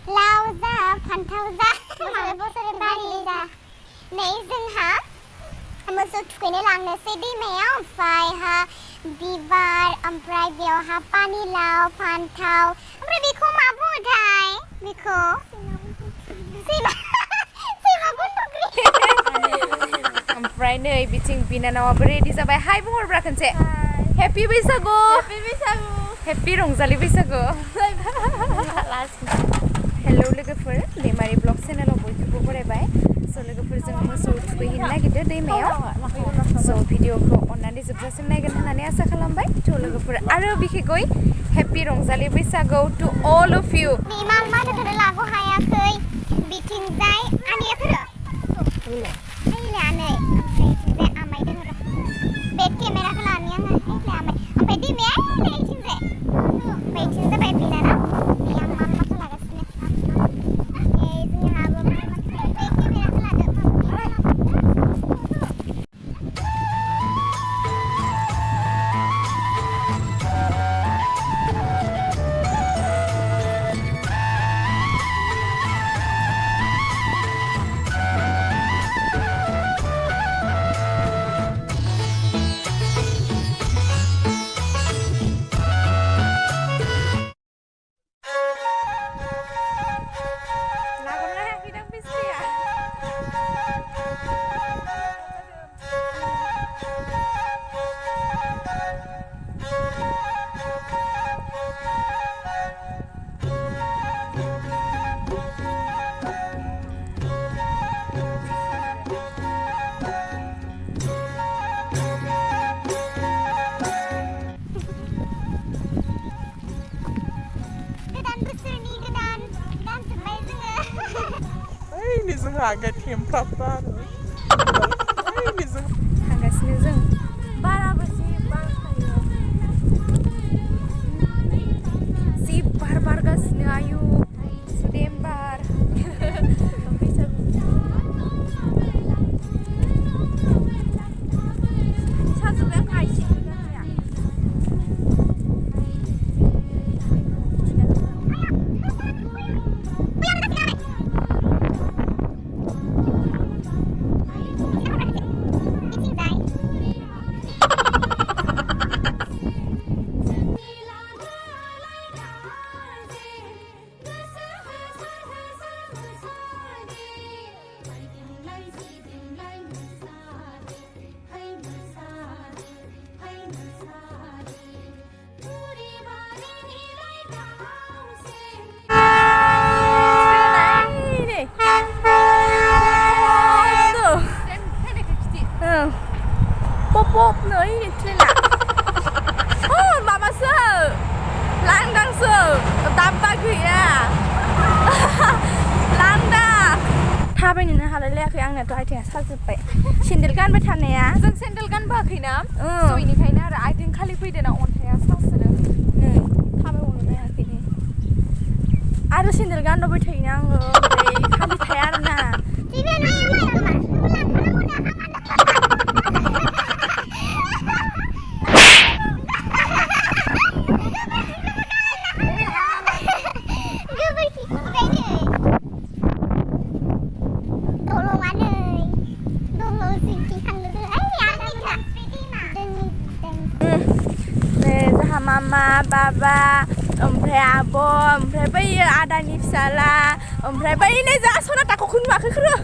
लाव जा फान्थाव जा बोसोरे बारिले जा नै जोंहा मोसौ थुखैनो लांनोसै दैमायाव ओमफ्रायहा बिबार ओमफ्राय बेयावहा पानिलाव फान्थाव ओमफ्राय बेखौ मा बुङोथाय बेखौ सैमा गुन्द्रुक्रि ओमफ्राय नै बिथिं बिनानावाबो रेडि जाबाय हाय बुंहरब्रा खनसे हेपि बैसागु हेपि रंजालि बैसागु हेलौ लोगोफोर दैमारि ब्लग चेनेलाव बयखौबो बरायबाय स' लोगोफोर जों मोसौ थुखैहैनो नागिरदों दैमायाव स' भिडिअखौ अननानै जोबजासिम नायगोन होननानै आसा खालामबाय थ' लोगोफोर आरो बिखेखै हेपि रंजालि बैसागु टु अल अफ इउ मा मानोखौनो लाबो हायाखै बिथिंजाय आनैयाफोरो आनै ओमफ्राय आमाय दङ र' बेक केमेराखौ लानि आङो आमाय ओमफ्राय दैमाया इथिंजाय ओमफ्राय इथिं जाबाय बिनानाव बेयाव मा खालामगासिनो जोंहाबो बेक केमेराखौ लादो agak tempat baru. थांगासिनो जों बाराबो जि बार फैयो जि बार बारगासिनो आयु सुदेम बार साजुबाय आं IC pop nữa trên nè mama sơ lang đang sơ tam ba kìa lang da थाबायनोनो हालाय लायाखै आंनाथ' आथिङा साजोब्बाय सेन्देल गानबाय थानाया जों सेन्देल गानबोआखै ना स' बेनिखायनो आरो आथिं खालि फैदोंना अन्थाइआ सासोदों थाबायबावनो हायाखै आरो सेन्देल गानबाय थायोना आङो ओमफ्राय खालि थाया आरोना mama, baba, ओमफ्राय आब' ओमफ्राय बैयो आदानि फिसाला ओमफ्राय बै नै जा सना टाखौ नुवाखै खरो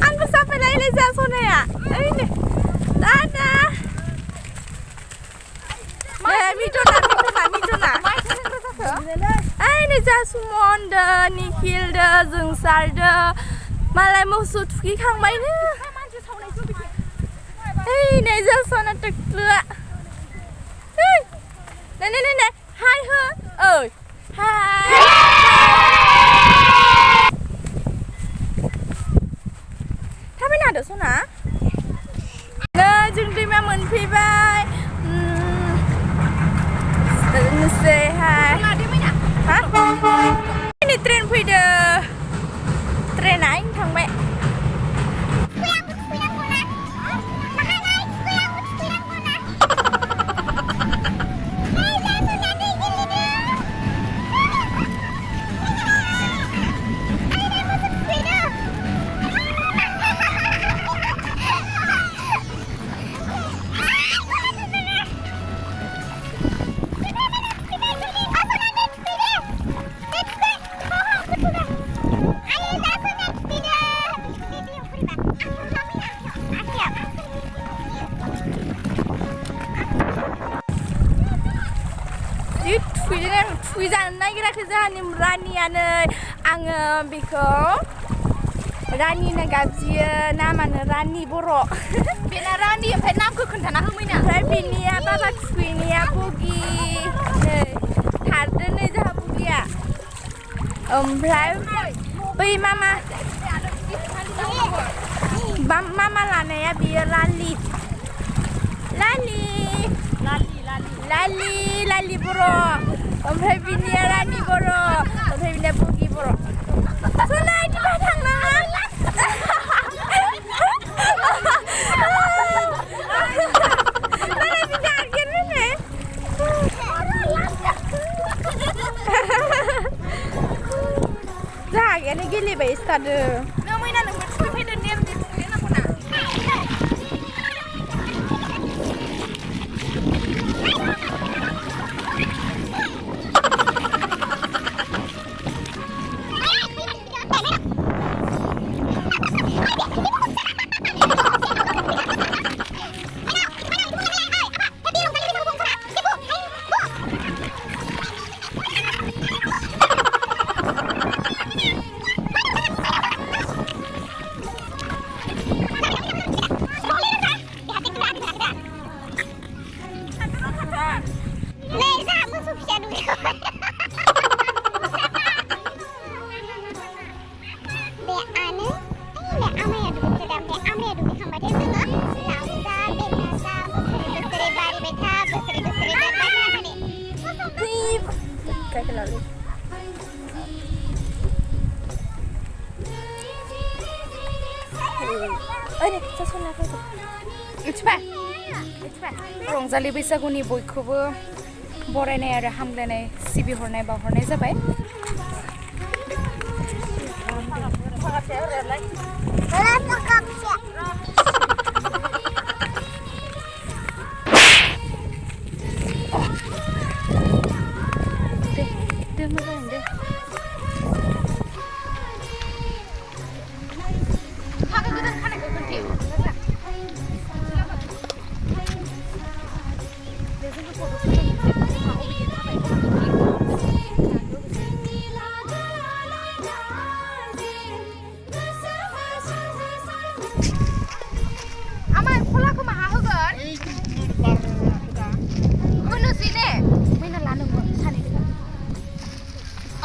आंबो साफायलाय नै जा सनाया ओइ नै दादा मिथना ओइ नै जा सुमनदो निखिलदो जोंसारदो मालाय मोसौ थुखैखांबायनो ओइ नै जा सना टाकलुआ नै हाय हो ओइ हाय थाबायनो हादो सना नै जों दैमा मोनफैबाय नोंसै हाय हा नै ट्रेन फैदो ट्रेना इन थांबाय थुइजानो नागिराखै जोंहानि रानियानो आङो बेखौ रानिनो गाबज्रियो नामानो रानि बर' बेना रानि ओमफ्राय नामखौ खोन्थाना होमैना ओमफ्राय बिनिया बाबा थुइनिया बगि नै थारदो नै जोंहा बगिया ओमफ्राय बै मामा लानाया बियो लालि बर' ओमफ्राय बिनिया रानि बर' ओमफ्राय बिनिया बगि बर' सोलाय दिबा थांनाङा जाहागैयानो गेलेबाय थादो नों मैना नोंबो थुखैफैदो नेमनि थुखैनांगौ ना रंजालि बैसागुनि बयखौबो बरायनाय आरो हामलायनाय सिबिहरनाय बावहरनाय जाबाय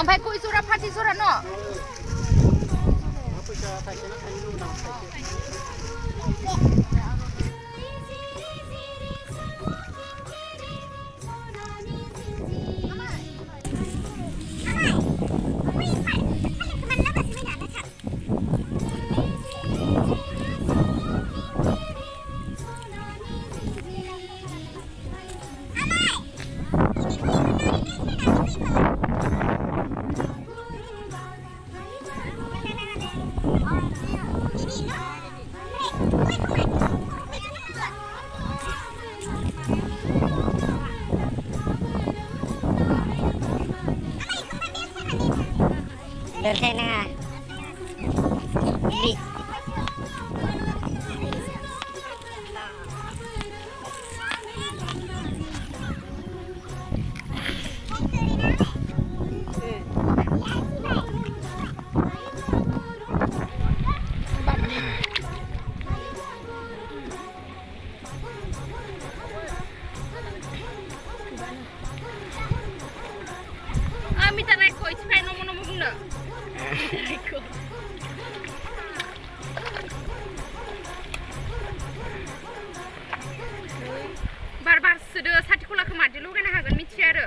ओमफ्राय गय जरा फाथै जरा न' Berkena. Di. बार सोदो साथिखौ लाखो मादो लगायनो हागोन मिथिया आरो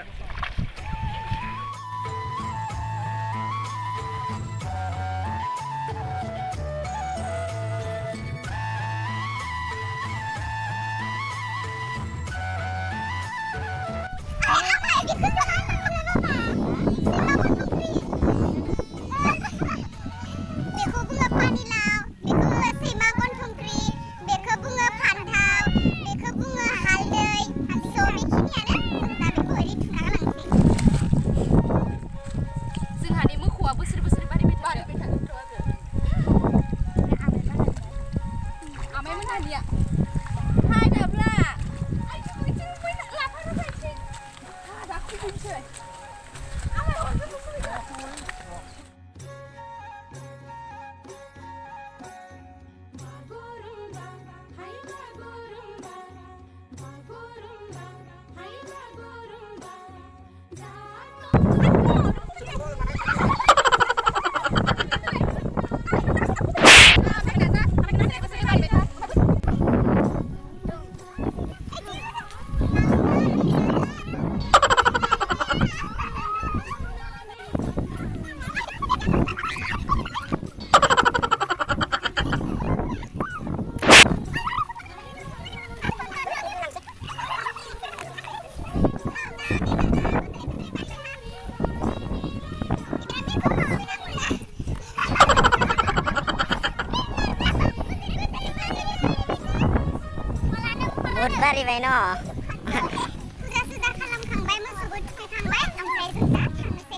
Buat bari no. Sudah kalamkangbaय मोसौबो थुखैखांबाय ओमफ्राय जों दा थांनोसै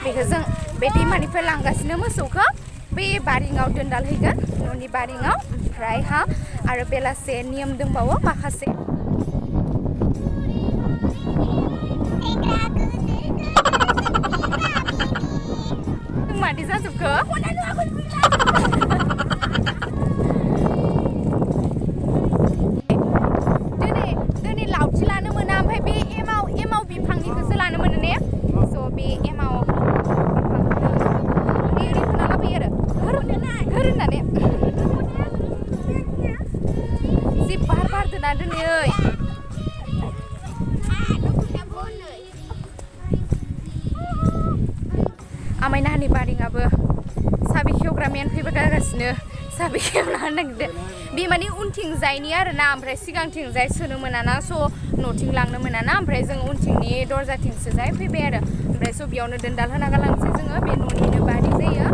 बेखौ जों बे दैमानिफ्राय लांगासिनो मोसौखौ बे बारिङाव दोनदालहैगोन न'नि बारिङाव ओमफ्राय आरो बेलासे नियम दंबावो माखासे मादि जाजोबखो दिनै लावथि लानो मोना ओमफ्राय बे एमाव बिफांनिखौसो लानो मोनो ने स' बे एमाव बारदोना दिनै आमायनाहानि बारिङाबो साबि खेवग्रा मेन फैबोगासिनो साबि खेवना होनो नागिरदों बे माने उनथिंजायनि आरोना ओमफ्राय सिगांथिंजाय सोनो मोनाना स' न'थिं लांनो मोनाना ओमफ्राय जों उनथिंनि दरजाथिंसो जाय फैबाय आरो ओमफ्राय स' बेयावनो दोनदाल होना गालांसै जोङो बे न'निनो बारि जायो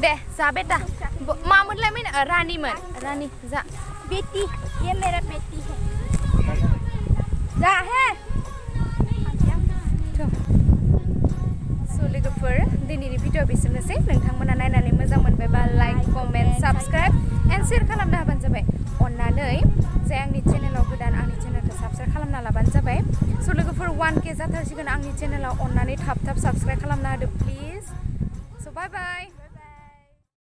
दे जा बेटा मामोनलाय मैन रानीमोन रानी जा बेटी ये मेरा बेटी है जा है लोगोफोर दिनैनि भिडिअ बिसोरनोसै नोंथांमोना नायनानै मोजां मोनबायबा like comment subscribe and share खालामना होबानो जाबाय अननानै जाय आंनि चेनेलाव गोदान आंनि चेनेलखौ साबस्क्राइब खालामना लाबानो जाबाय स' लोगोफोर 1K जाथारसिगोन आंनि चेनेलाव अननानै थाब साबस्क्राइब खालामना होदो प्लिज स' बाय बाय